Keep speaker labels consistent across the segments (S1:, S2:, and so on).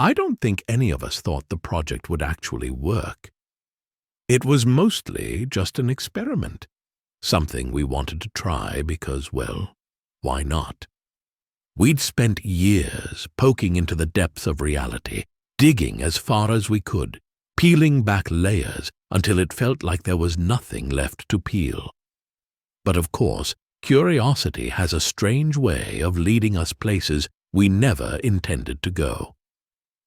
S1: I don't think any of us thought the project would actually work. It was mostly just an experiment, something we wanted to try because, well, why not? We'd spent years poking into the depths of reality, digging as far as we could, peeling back layers until it felt like there was nothing left to peel. But of course, curiosity has a strange way of leading us places we never intended to go.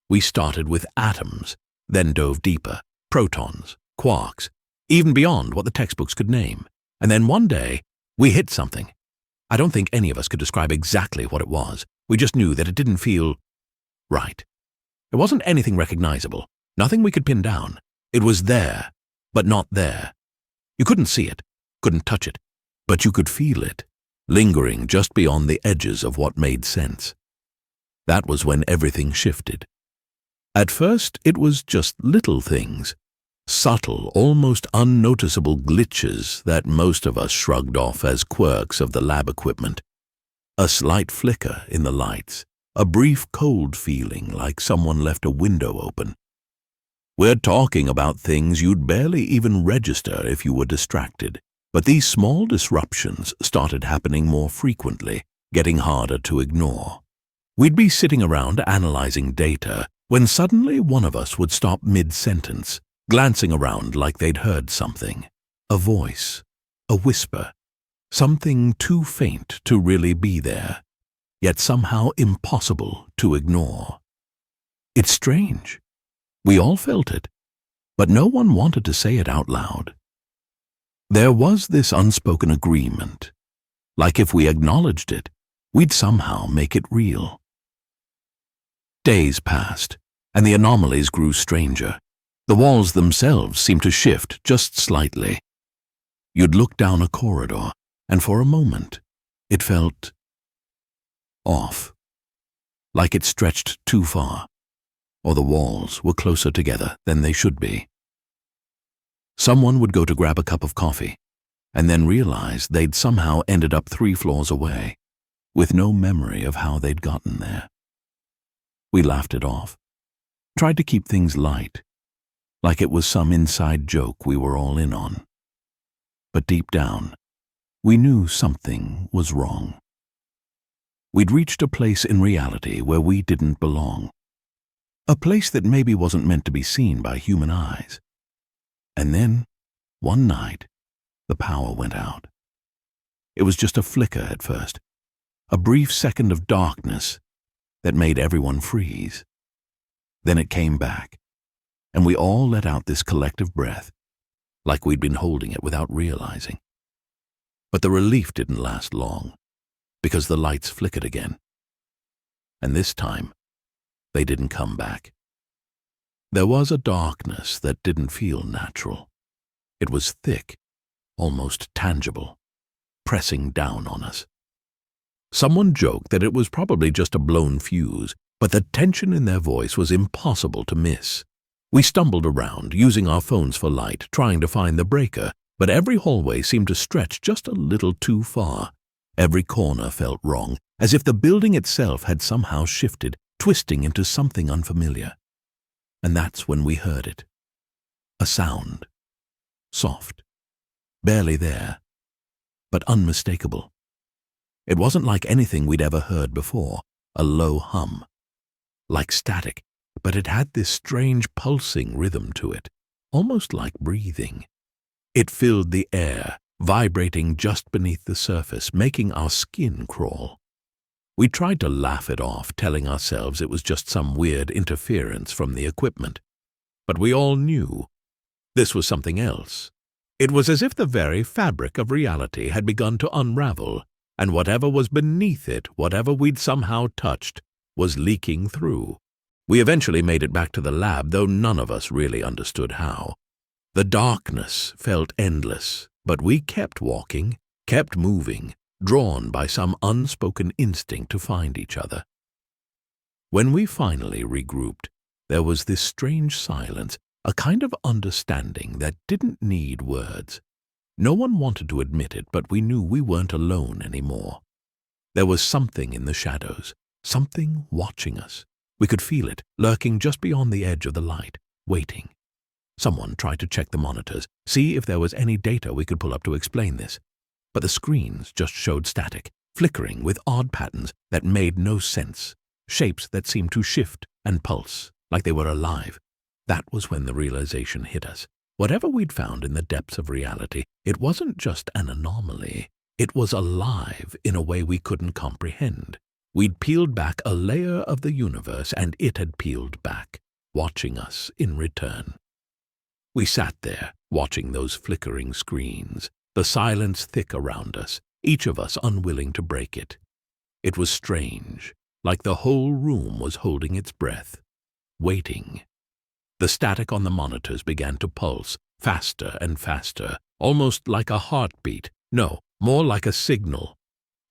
S1: We started with atoms, then dove deeper, protons, quarks, even beyond what the textbooks could name. And then one day, we hit something. I don't think any of us could describe exactly what it was. We just knew that it didn't feel right. It wasn't anything recognizable, nothing we could pin down. It was there, but not there. You couldn't see it, couldn't touch it, but you could feel it, lingering just beyond the edges of what made sense. That was when everything shifted. At first, it was just little things, subtle, almost unnoticeable glitches that most of us shrugged off as quirks of the lab equipment. A slight flicker in the lights, a brief cold feeling like someone left a window open. We're talking about things you'd barely even register if you were distracted, but these small disruptions started happening more frequently, getting harder to ignore. We'd be sitting around analyzing data when suddenly one of us would stop mid-sentence, glancing around like they'd heard something. A voice, a whisper, something too faint to really be there, yet somehow impossible to ignore. It's strange. We all felt it, but no one wanted to say it out loud. There was this unspoken agreement, like if we acknowledged it, we'd somehow make it real. Days passed, and the anomalies grew stranger. The walls themselves seemed to shift just slightly. You'd look down a corridor, and for a moment, it felt off, like it stretched too far, or the walls were closer together than they should be. Someone would go to grab a cup of coffee, and then realize they'd somehow ended up 3 floors away, with no memory of how they'd gotten there. We laughed it off, tried to keep things light, like it was some inside joke we were all in on. But deep down, we knew something was wrong. We'd reached a place in reality where we didn't belong, a place that maybe wasn't meant to be seen by human eyes. And then, one night, the power went out. It was just a flicker at first, a brief second of darkness that made everyone freeze. Then it came back, and we all let out this collective breath, like we'd been holding it without realizing. But the relief didn't last long, because the lights flickered again. And this time, they didn't come back. There was a darkness that didn't feel natural. It was thick, almost tangible, pressing down on us. Someone joked that it was probably just a blown fuse, but the tension in their voice was impossible to miss. We stumbled around, using our phones for light, trying to find the breaker, but every hallway seemed to stretch just a little too far. Every corner felt wrong, as if the building itself had somehow shifted, twisting into something unfamiliar. And that's when we heard it. A sound. Soft. Barely there, but unmistakable. It wasn't like anything we'd ever heard before, a low hum. Like static, but it had this strange pulsing rhythm to it, almost like breathing. It filled the air, vibrating just beneath the surface, making our skin crawl. We tried to laugh it off, telling ourselves it was just some weird interference from the equipment. But we all knew this was something else. It was as if the very fabric of reality had begun to unravel, and whatever was beneath it, whatever we'd somehow touched, was leaking through. We eventually made it back to the lab, though none of us really understood how. The darkness felt endless, but we kept walking, kept moving, drawn by some unspoken instinct to find each other. When we finally regrouped, there was this strange silence, a kind of understanding that didn't need words. No one wanted to admit it, but we knew we weren't alone anymore. There was something in the shadows, something watching us. We could feel it, lurking just beyond the edge of the light, waiting. Someone tried to check the monitors, see if there was any data we could pull up to explain this. But the screens just showed static, flickering with odd patterns that made no sense, shapes that seemed to shift and pulse, like they were alive. That was when the realization hit us. Whatever we'd found in the depths of reality, it wasn't just an anomaly. It was alive in a way we couldn't comprehend. We'd peeled back a layer of the universe, and it had peeled back, watching us in return. We sat there, watching those flickering screens, the silence thick around us, each of us unwilling to break it. It was strange, like the whole room was holding its breath, waiting. The static on the monitors began to pulse, faster and faster, almost like a heartbeat. No, more like a signal.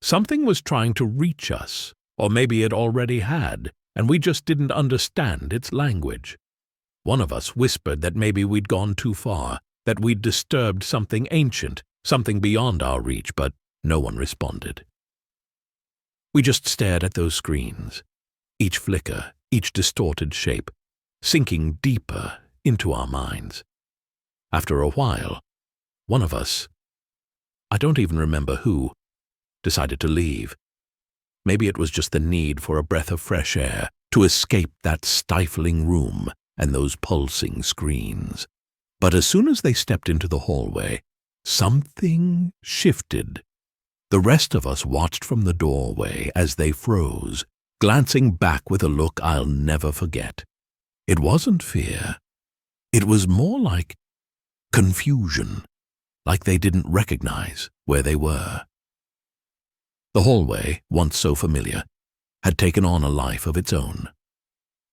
S1: Something was trying to reach us, or maybe it already had, and we just didn't understand its language. One of us whispered that maybe we'd gone too far, that we'd disturbed something ancient, something beyond our reach, but no one responded. We just stared at those screens, each flicker, each distorted shape, sinking deeper into our minds. After a while, one of us, I don't even remember who, decided to leave. Maybe it was just the need for a breath of fresh air to escape that stifling room and those pulsing screens. But as soon as they stepped into the hallway, something shifted. The rest of us watched from the doorway as they froze, glancing back with a look I'll never forget. It wasn't fear. It was more like confusion, like they didn't recognize where they were. The hallway, once so familiar, had taken on a life of its own.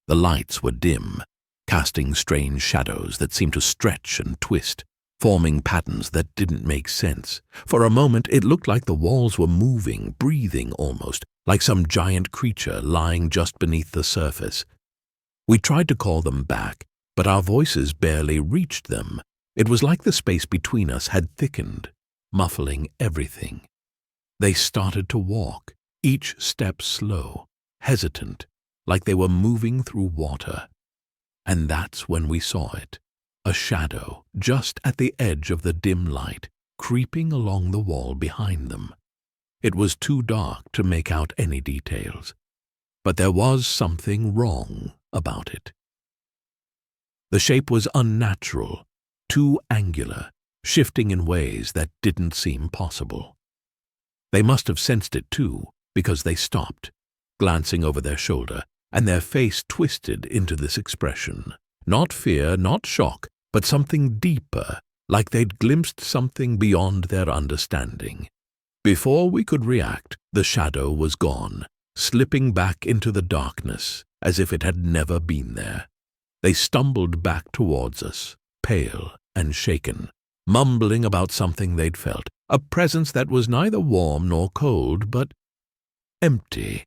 S1: The lights were dim, casting strange shadows that seemed to stretch and twist, forming patterns that didn't make sense. For a moment, it looked like the walls were moving, breathing almost, like some giant creature lying just beneath the surface. We tried to call them back, but our voices barely reached them. It was like the space between us had thickened, muffling everything. They started to walk, each step slow, hesitant, like they were moving through water. And that's when we saw it, a shadow just at the edge of the dim light, creeping along the wall behind them. It was too dark to make out any details, but there was something wrong about it. The shape was unnatural, too angular, shifting in ways that didn't seem possible. They must have sensed it too, because they stopped, glancing over their shoulder, and their face twisted into this expression. Not fear, not shock, but something deeper, like they'd glimpsed something beyond their understanding. Before we could react, the shadow was gone, slipping back into the darkness, as if it had never been there. They stumbled back towards us, pale and shaken, mumbling about something they'd felt, a presence that was neither warm nor cold, but empty,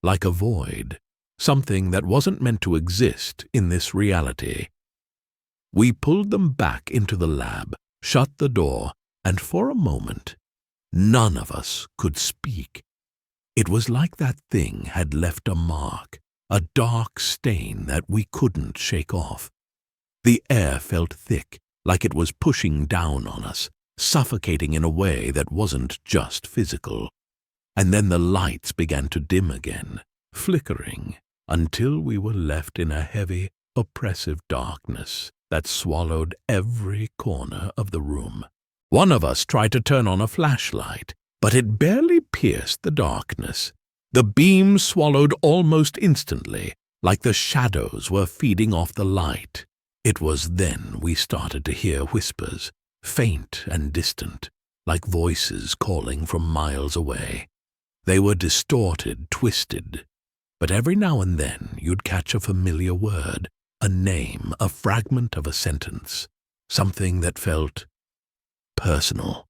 S1: like a void, something that wasn't meant to exist in this reality. We pulled them back into the lab, shut the door, and for a moment, none of us could speak. It was like that thing had left a mark, a dark stain that we couldn't shake off. The air felt thick, like it was pushing down on us, suffocating in a way that wasn't just physical. And then the lights began to dim again, flickering, until we were left in a heavy, oppressive darkness that swallowed every corner of the room. One of us tried to turn on a flashlight, but it barely pierced the darkness. The beam swallowed almost instantly, like the shadows were feeding off the light. It was then we started to hear whispers, faint and distant, like voices calling from miles away. They were distorted, twisted, but every now and then you'd catch a familiar word, a name, a fragment of a sentence, something that felt personal.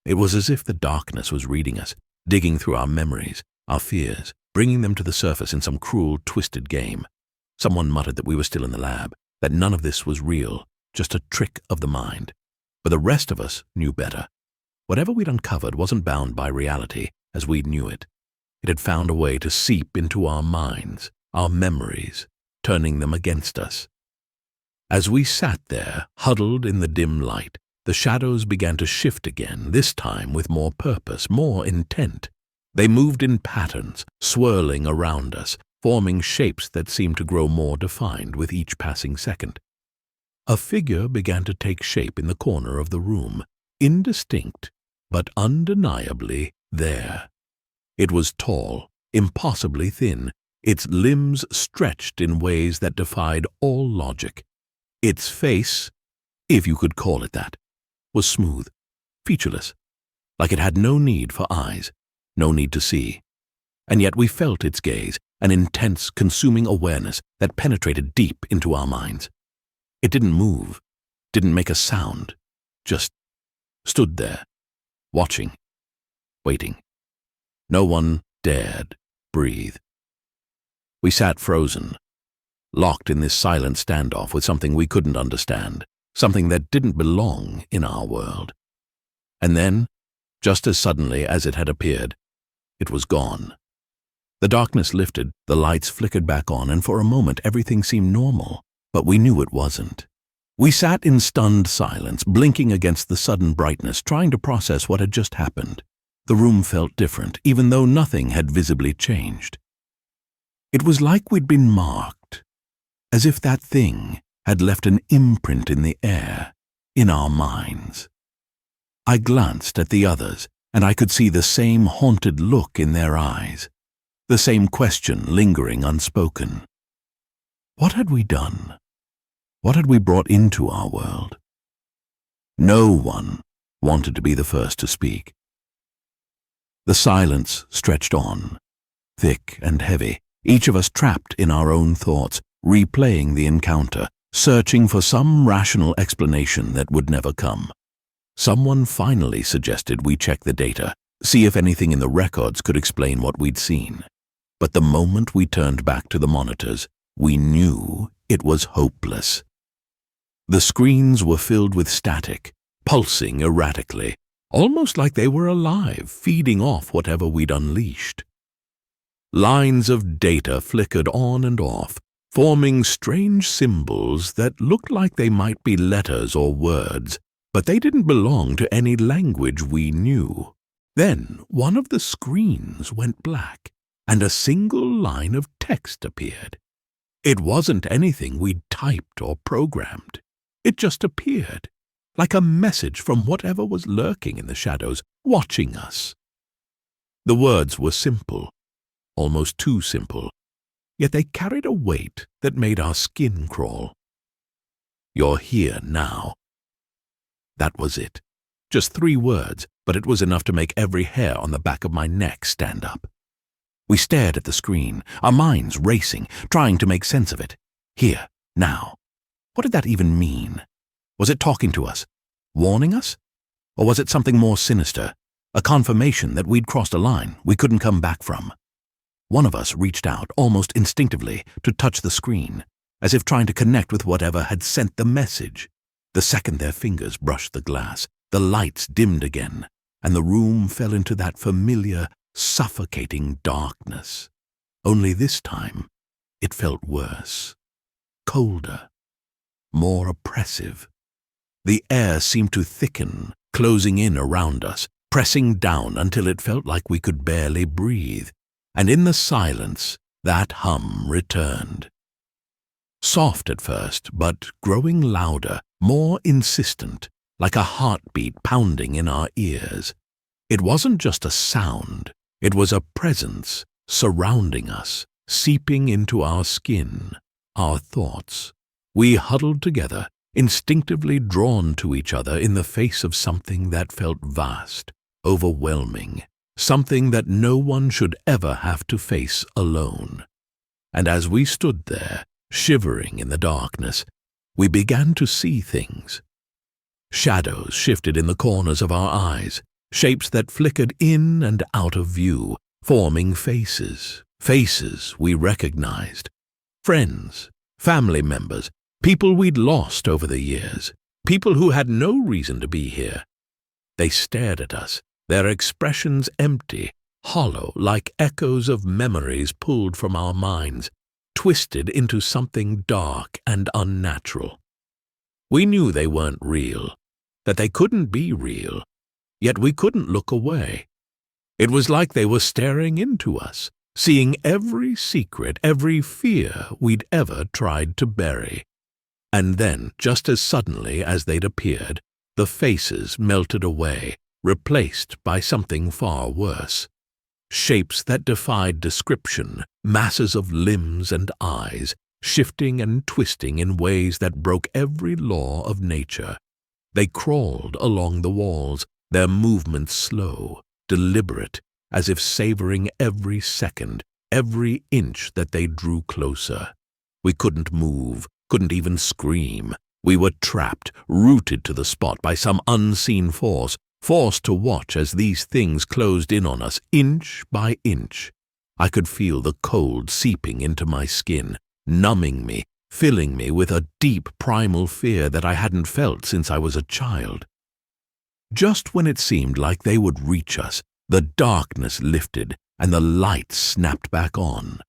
S1: It was as if the darkness was reading us, digging through our memories, our fears, bringing them to the surface in some cruel, twisted game. Someone muttered that we were still in the lab, that none of this was real, just a trick of the mind. But the rest of us knew better. Whatever we'd uncovered wasn't bound by reality as we knew it. It had found a way to seep into our minds, our memories, turning them against us. As we sat there, huddled in the dim light, the shadows began to shift again, this time with more purpose, more intent. They moved in patterns, swirling around us, forming shapes that seemed to grow more defined with each passing second. A figure began to take shape in the corner of the room, indistinct, but undeniably there. It was tall, impossibly thin, its limbs stretched in ways that defied all logic. Its face, if you could call it that, was smooth, featureless, like it had no need for eyes, no need to see. And yet we felt its gaze, an intense, consuming awareness that penetrated deep into our minds. It didn't move, didn't make a sound, just stood there, watching, waiting. No one dared breathe. We sat frozen, locked in this silent standoff with something we couldn't understand, something that didn't belong in our world. And then, just as suddenly as it had appeared, it was gone. The darkness lifted, the lights flickered back on, and for a moment everything seemed normal, but we knew it wasn't. We sat in stunned silence, blinking against the sudden brightness, trying to process what had just happened. The room felt different, even though nothing had visibly changed. It was like we'd been marked, as if that thing had left an imprint in the air, in our minds. I glanced at the others, and I could see the same haunted look in their eyes, the same question lingering unspoken. What had we done? What had we brought into our world? No one wanted to be the first to speak. The silence stretched on, thick and heavy, each of us trapped in our own thoughts, replaying the encounter, searching for some rational explanation that would never come. Someone finally suggested we check the data, see if anything in the records could explain what we'd seen. But the moment we turned back to the monitors, we knew it was hopeless. The screens were filled with static, pulsing erratically, almost like they were alive, feeding off whatever we'd unleashed. Lines of data flickered on and off, forming strange symbols that looked like they might be letters or words, but they didn't belong to any language we knew. Then one of the screens went black, and a single line of text appeared. It wasn't anything we'd typed or programmed. It just appeared, like a message from whatever was lurking in the shadows, watching us. The words were simple, almost too simple, yet they carried a weight that made our skin crawl. "You're here now." That was it. Just 3 words, but it was enough to make every hair on the back of my neck stand up. We stared at the screen, our minds racing, trying to make sense of it. Here, now. What did that even mean? Was it talking to us? Warning us? Or was it something more sinister? A confirmation that we'd crossed a line we couldn't come back from? One of us reached out, almost instinctively, to touch the screen, as if trying to connect with whatever had sent the message. The second their fingers brushed the glass, the lights dimmed again, and the room fell into that familiar, suffocating darkness. Only this time, it felt worse, colder, more oppressive. The air seemed to thicken, closing in around us, pressing down until it felt like we could barely breathe. And in the silence, that hum returned. Soft at first, but growing louder, more insistent, like a heartbeat pounding in our ears. It wasn't just a sound, it was a presence surrounding us, seeping into our skin, our thoughts. We huddled together, instinctively drawn to each other in the face of something that felt vast, overwhelming, something that no one should ever have to face alone. And as we stood there, shivering in the darkness, we began to see things. Shadows shifted in the corners of our eyes, shapes that flickered in and out of view, forming faces, faces we recognized. Friends, family members, people we'd lost over the years, people who had no reason to be here. They stared at us, their expressions empty, hollow, like echoes of memories pulled from our minds, twisted into something dark and unnatural. We knew they weren't real, that they couldn't be real, yet we couldn't look away. It was like they were staring into us, seeing every secret, every fear we'd ever tried to bury. And then, just as suddenly as they'd appeared, the faces melted away, replaced by something far worse. Shapes that defied description, masses of limbs and eyes, shifting and twisting in ways that broke every law of nature. They crawled along the walls, their movements slow, deliberate, as if savoring every second, every inch that they drew closer. We couldn't move, couldn't even scream. We were trapped, rooted to the spot by some unseen force, forced to watch as these things closed in on us, inch by inch. I could feel the cold seeping into my skin, numbing me, filling me with a deep primal fear that I hadn't felt since I was a child. Just when it seemed like they would reach us, the darkness lifted and the light snapped back on.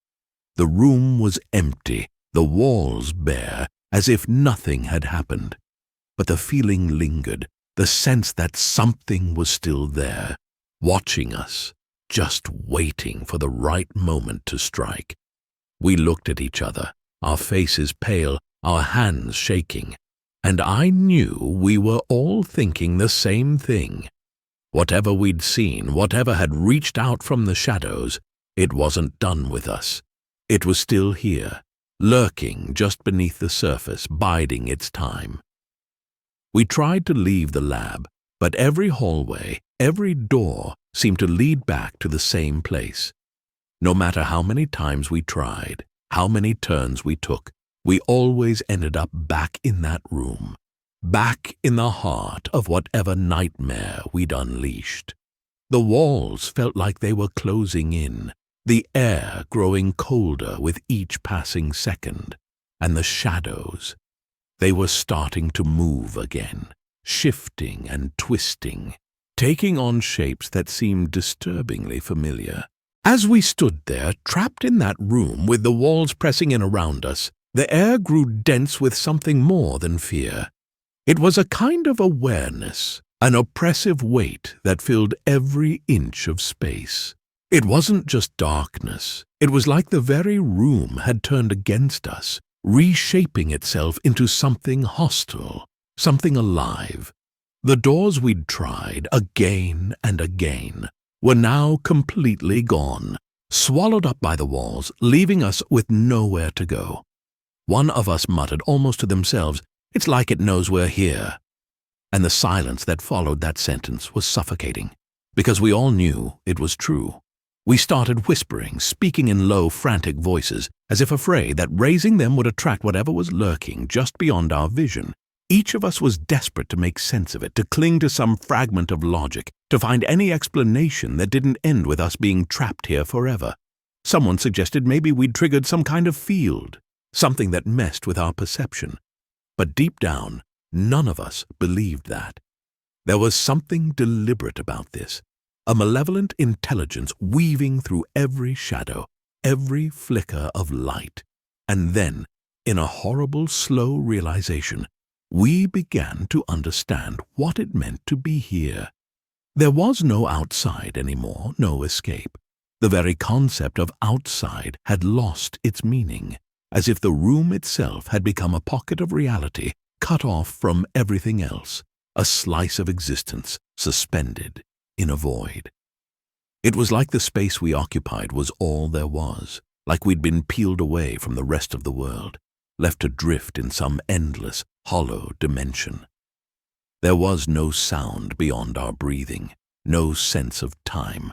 S1: The room was empty, the walls bare, as if nothing had happened. But the feeling lingered, the sense that something was still there, watching us, just waiting for the right moment to strike. We looked at each other, our faces pale, our hands shaking, and I knew we were all thinking the same thing. Whatever we'd seen, whatever had reached out from the shadows, it wasn't done with us. It was still here, lurking just beneath the surface, biding its time. We tried to leave the lab, but every hallway, every door seemed to lead back to the same place. No matter how many times we tried, how many turns we took, we always ended up back in that room, back in the heart of whatever nightmare we'd unleashed. The walls felt like they were closing in, the air growing colder with each passing second, and the shadows, they were starting to move again, shifting and twisting, taking on shapes that seemed disturbingly familiar. As we stood there, trapped in that room with the walls pressing in around us, the air grew dense with something more than fear. It was a kind of awareness, an oppressive weight that filled every inch of space. It wasn't just darkness. It was like the very room had turned against us, reshaping itself into something hostile, something alive. The doors we'd tried again and again were now completely gone, swallowed up by the walls, leaving us with nowhere to go. One of us muttered almost to themselves, "It's like it knows we're here." And the silence that followed that sentence was suffocating, because we all knew it was true. We started whispering, speaking in low, frantic voices, as if afraid that raising them would attract whatever was lurking just beyond our vision. Each of us was desperate to make sense of it, to cling to some fragment of logic, to find any explanation that didn't end with us being trapped here forever. Someone suggested maybe we'd triggered some kind of field, something that messed with our perception. But deep down, none of us believed that. There was something deliberate about this, a malevolent intelligence weaving through every shadow, every flicker of light. And then, in a horrible, slow realization, we began to understand what it meant to be here. There was no outside anymore, no escape. The very concept of outside had lost its meaning, as if the room itself had become a pocket of reality, cut off from everything else, a slice of existence suspended in a void. It was like the space we occupied was all there was, like we'd been peeled away from the rest of the world, left to drift in some endless, hollow dimension. There was no sound beyond our breathing, no sense of time,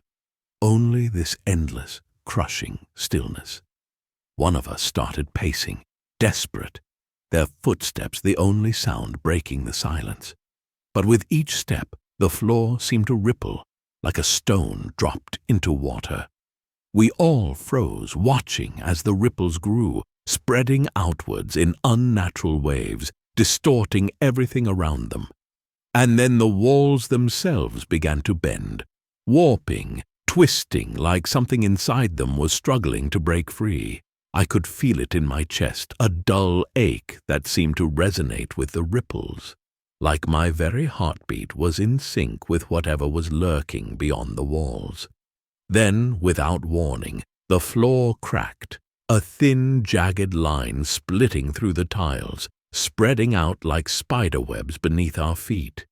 S1: only this endless, crushing stillness. One of us started pacing, desperate, their footsteps the only sound breaking the silence. But with each step, the floor seemed to ripple, like a stone dropped into water. We all froze, watching as the ripples grew, spreading outwards in unnatural waves, distorting everything around them. And then the walls themselves began to bend, warping, twisting like something inside them was struggling to break free. I could feel it in my chest, a dull ache that seemed to resonate with the ripples, like my very heartbeat was in sync with whatever was lurking beyond the walls. Then, without warning, the floor cracked, a thin, jagged line splitting through the tiles, spreading out like spiderwebs beneath our feet.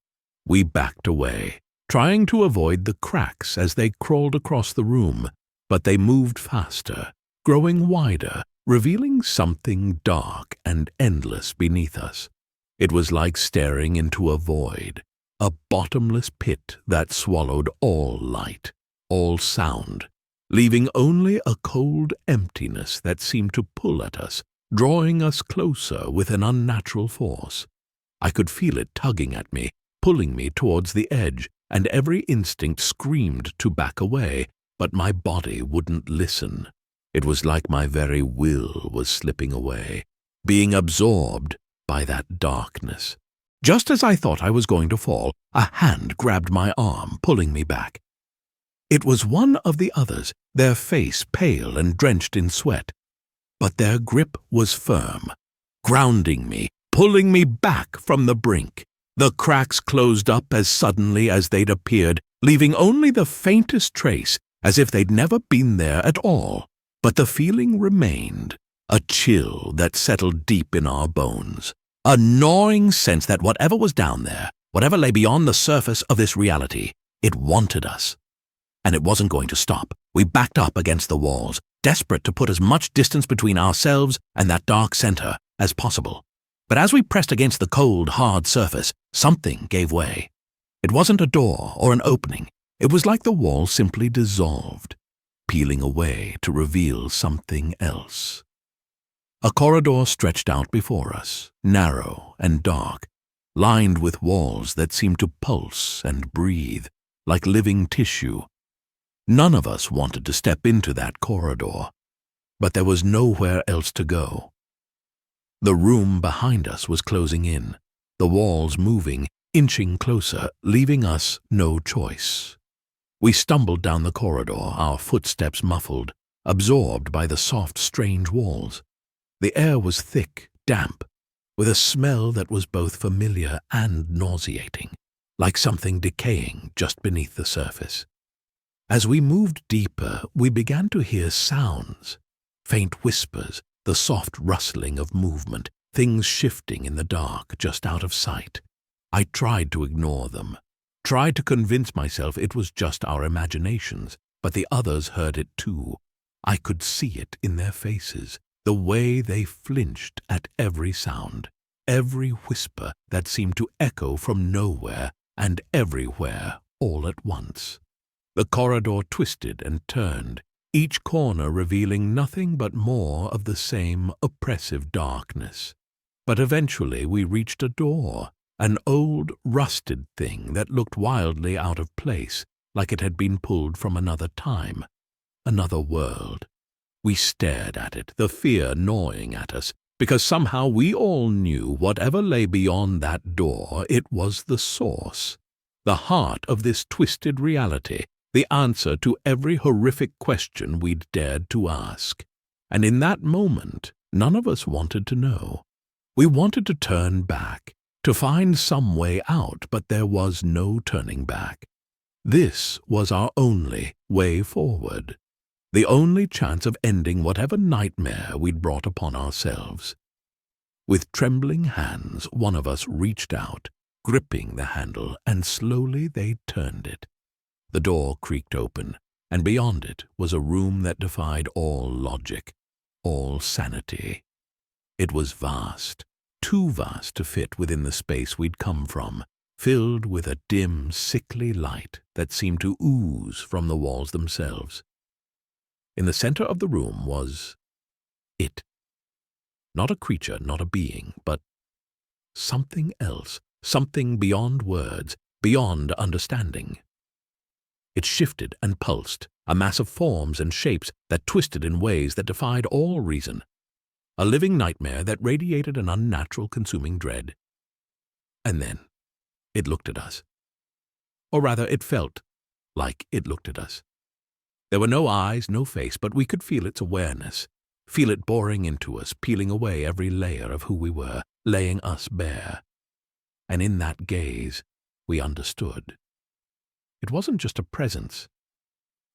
S1: We backed away, trying to avoid the cracks as they crawled across the room, but they moved faster, growing wider, revealing something dark and endless beneath us. It was like staring into a void, a bottomless pit that swallowed all light, all sound, leaving only a cold emptiness that seemed to pull at us, drawing us closer with an unnatural force. I could feel it tugging at me, pulling me towards the edge, and every instinct screamed to back away, but my body wouldn't listen. It was like my very will was slipping away, being absorbed by that darkness. Just as I thought I was going to fall, a hand grabbed my arm, pulling me back. It was one of the others, their face pale and drenched in sweat, but their grip was firm, grounding me, pulling me back from the brink. The cracks closed up as suddenly as they'd appeared, leaving only the faintest trace, as if they'd never been there at all. But the feeling remained, a chill that settled deep in our bones, a gnawing sense that whatever was down there, whatever lay beyond the surface of this reality, it wanted us. And it wasn't going to stop. We backed up against the walls, desperate to put as much distance between ourselves and that dark center as possible. But as we pressed against the cold, hard surface, something gave way. It wasn't a door or an opening. It was like the wall simply dissolved, peeling away to reveal something else. A corridor stretched out before us, narrow and dark, lined with walls that seemed to pulse and breathe, like living tissue. None of us wanted to step into that corridor, but there was nowhere else to go. The room behind us was closing in, the walls moving, inching closer, leaving us no choice. We stumbled down the corridor, our footsteps muffled, absorbed by the soft, strange walls. The air was thick, damp, with a smell that was both familiar and nauseating, like something decaying just beneath the surface. As we moved deeper, we began to hear sounds, faint whispers, the soft rustling of movement, things shifting in the dark just out of sight. I tried to ignore them, tried to convince myself it was just our imaginations, but the others heard it too. I could see it in their faces, the way they flinched at every sound, every whisper that seemed to echo from nowhere and everywhere all at once. The corridor twisted and turned, each corner revealing nothing but more of the same oppressive darkness. But eventually we reached a door, an old, rusted thing that looked wildly out of place, like it had been pulled from another time, another world. We stared at it, the fear gnawing at us, because somehow we all knew whatever lay beyond that door, it was the source, the heart of this twisted reality, the answer to every horrific question we'd dared to ask. And in that moment, none of us wanted to know. We wanted to turn back, to find some way out, but there was no turning back. This was our only way forward, the only chance of ending whatever nightmare we'd brought upon ourselves. With trembling hands, one of us reached out, gripping the handle, and slowly they turned it. The door creaked open, and beyond it was a room that defied all logic, all sanity. It was vast, too vast to fit within the space we'd come from, filled with a dim, sickly light that seemed to ooze from the walls themselves. In the center of the room was it. Not a creature, not a being, but something else, something beyond words, beyond understanding. It shifted and pulsed, a mass of forms and shapes that twisted in ways that defied all reason. A living nightmare that radiated an unnatural, consuming dread. And then it looked at us. Or rather, it felt like it looked at us. There were no eyes, no face, but we could feel its awareness, feel it boring into us, peeling away every layer of who we were, laying us bare. And in that gaze, we understood. It wasn't just a presence.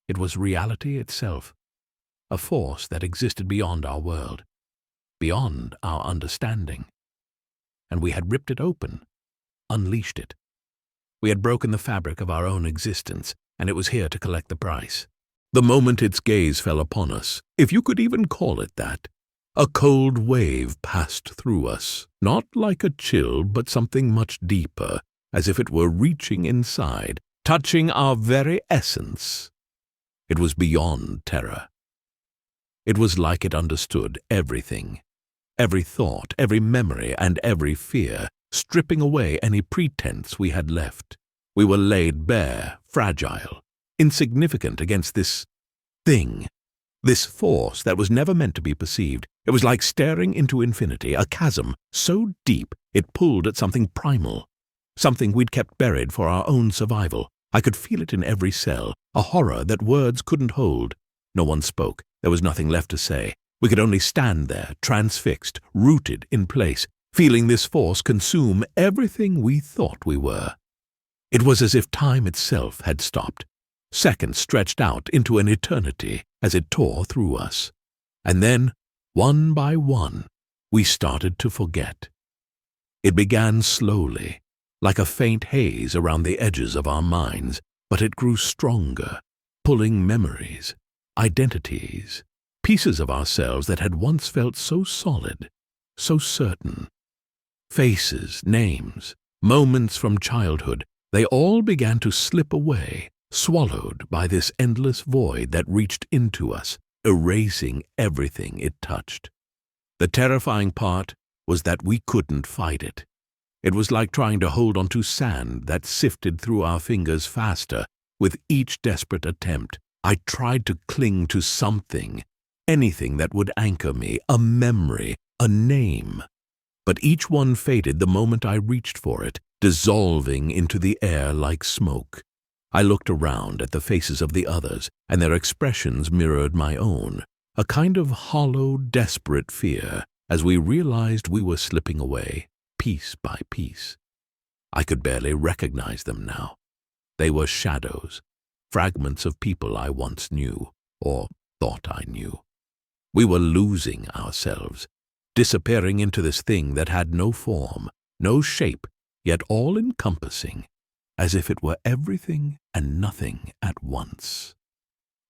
S1: It was reality itself, a force that existed beyond our world, beyond our understanding. And we had ripped it open, unleashed it. We had broken the fabric of our own existence, and it was here to collect the price. The moment its gaze fell upon us, if you could even call it that, a cold wave passed through us, not like a chill, but something much deeper, as if it were reaching inside, touching our very essence. It was beyond terror. It was like it understood everything, every thought, every memory, and every fear, stripping away any pretense we had left. We were laid bare, fragile, insignificant against this thing, this force that was never meant to be perceived. It was like staring into infinity, a chasm so deep it pulled at something primal, something we'd kept buried for our own survival. I could feel it in every cell, a horror that words couldn't hold. No one spoke. There was nothing left to say. We could only stand there, transfixed, rooted in place, feeling this force consume everything we thought we were. It was as if time itself had stopped. Seconds stretched out into an eternity as it tore through us. And then, one by one, we started to forget. It began slowly, like a faint haze around the edges of our minds, but it grew stronger, pulling memories, identities, pieces of ourselves that had once felt so solid, so certain. Faces, names, moments from childhood, they all began to slip away, swallowed by this endless void that reached into us, erasing everything it touched. The terrifying part was that we couldn't fight it. It was like trying to hold onto sand that sifted through our fingers faster with each desperate attempt. I tried to cling to something, anything that would anchor me, a memory, a name. But each one faded the moment I reached for it, dissolving into the air like smoke. I looked around at the faces of the others, and their expressions mirrored my own, a kind of hollow, desperate fear, as we realized we were slipping away, piece by piece. I could barely recognize them now. They were shadows, fragments of people I once knew, or thought I knew. We were losing ourselves, disappearing into this thing that had no form, no shape, yet all-encompassing, as if it were everything and nothing at once.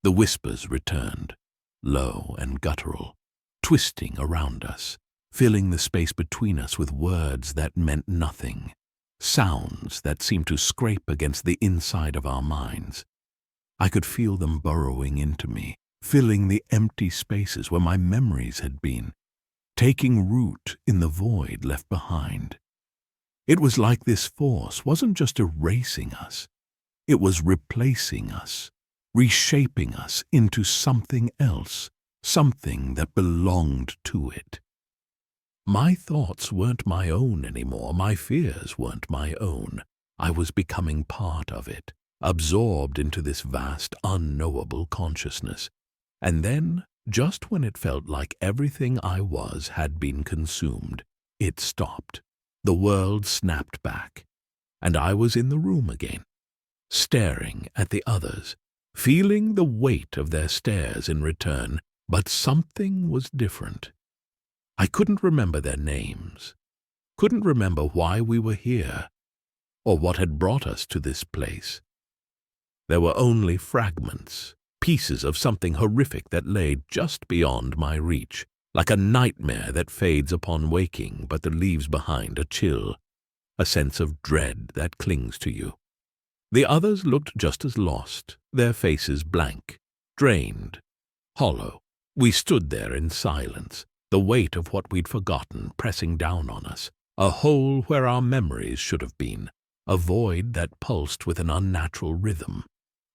S1: The whispers returned, low and guttural, twisting around us, filling the space between us with words that meant nothing, sounds that seemed to scrape against the inside of our minds. I could feel them burrowing into me, filling the empty spaces where my memories had been, taking root in the void left behind. It was like this force wasn't just erasing us, it was replacing us, reshaping us into something else, something that belonged to it. My thoughts weren't my own anymore, my fears weren't my own. I was becoming part of it, absorbed into this vast, unknowable consciousness. And then, just when it felt like everything I was had been consumed, it stopped. The world snapped back, and I was in the room again, staring at the others, feeling the weight of their stares in return, but something was different. I couldn't remember their names, couldn't remember why we were here, or what had brought us to this place. There were only fragments, pieces of something horrific that lay just beyond my reach, like a nightmare that fades upon waking but that leaves behind a chill, a sense of dread that clings to you. The others looked just as lost, their faces blank, drained, hollow. We stood there in silence, the weight of what we'd forgotten pressing down on us, a hole where our memories should have been, a void that pulsed with an unnatural rhythm.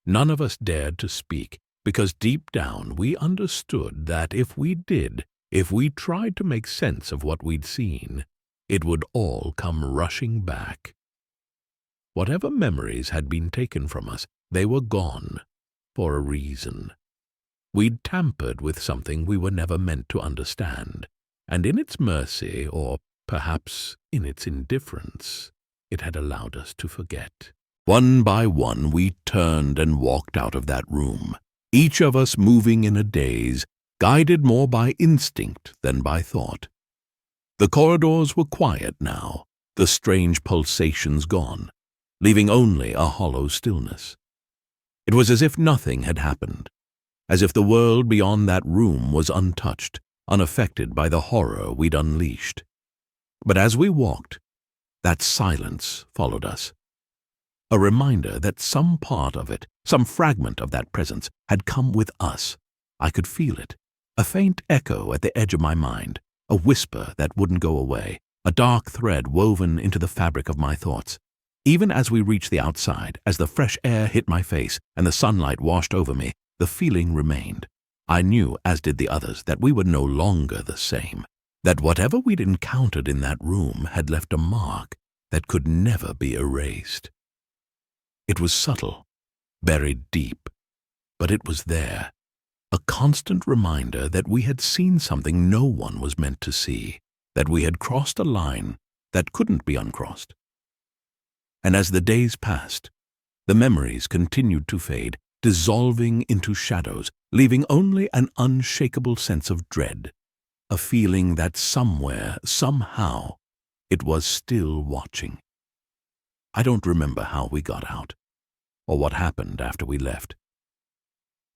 S1: None of us dared to speak, because deep down we understood that if we did, if we tried to make sense of what we'd seen, it would all come rushing back. Whatever memories had been taken from us, they were gone, for a reason. We'd tampered with something we were never meant to understand, and in its mercy, or perhaps in its indifference, it had allowed us to forget. One by one we turned and walked out of that room, each of us moving in a daze, guided more by instinct than by thought. The corridors were quiet now, the strange pulsations gone, leaving only a hollow stillness. It was as if nothing had happened, as if the world beyond that room was untouched, unaffected by the horror we'd unleashed. But as we walked, that silence followed us. A reminder that some part of it, some fragment of that presence, had come with us. I could feel it, a faint echo at the edge of my mind, a whisper that wouldn't go away, a dark thread woven into the fabric of my thoughts. Even as we reached the outside, as the fresh air hit my face and the sunlight washed over me, the feeling remained. I knew, as did the others, that we were no longer the same, that whatever we'd encountered in that room had left a mark that could never be erased. It was subtle, buried deep, but it was there, a constant reminder that we had seen something no one was meant to see, that we had crossed a line that couldn't be uncrossed. And as the days passed, the memories continued to fade, dissolving into shadows, leaving only an unshakable sense of dread, a feeling that somewhere, somehow, it was still watching. I don't remember how we got out, or what happened after we left.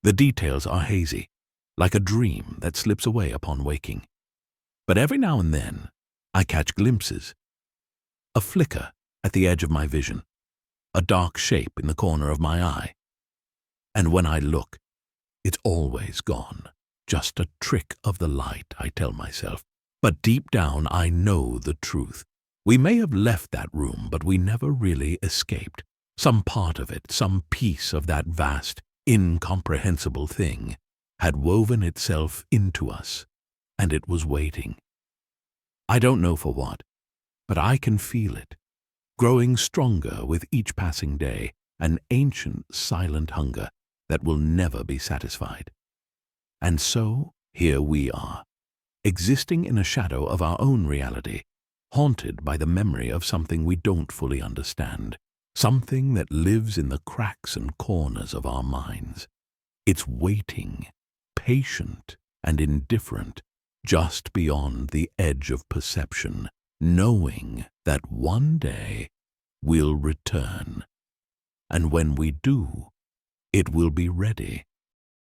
S1: The details are hazy, like a dream that slips away upon waking. But every now and then, I catch glimpses, a flicker at the edge of my vision, a dark shape in the corner of my eye. And when I look, it's always gone, just a trick of the light, I tell myself. But deep down, I know the truth. We may have left that room, but we never really escaped. Some part of it, some piece of that vast, incomprehensible thing, had woven itself into us, and it was waiting. I don't know for what, but I can feel it, growing stronger with each passing day, an ancient, silent hunger that will never be satisfied. And so, here we are, existing in a shadow of our own reality, haunted by the memory of something we don't fully understand, something that lives in the cracks and corners of our minds. It's waiting, patient and indifferent, just beyond the edge of perception, knowing that one day we'll return. And when we do, it will be ready,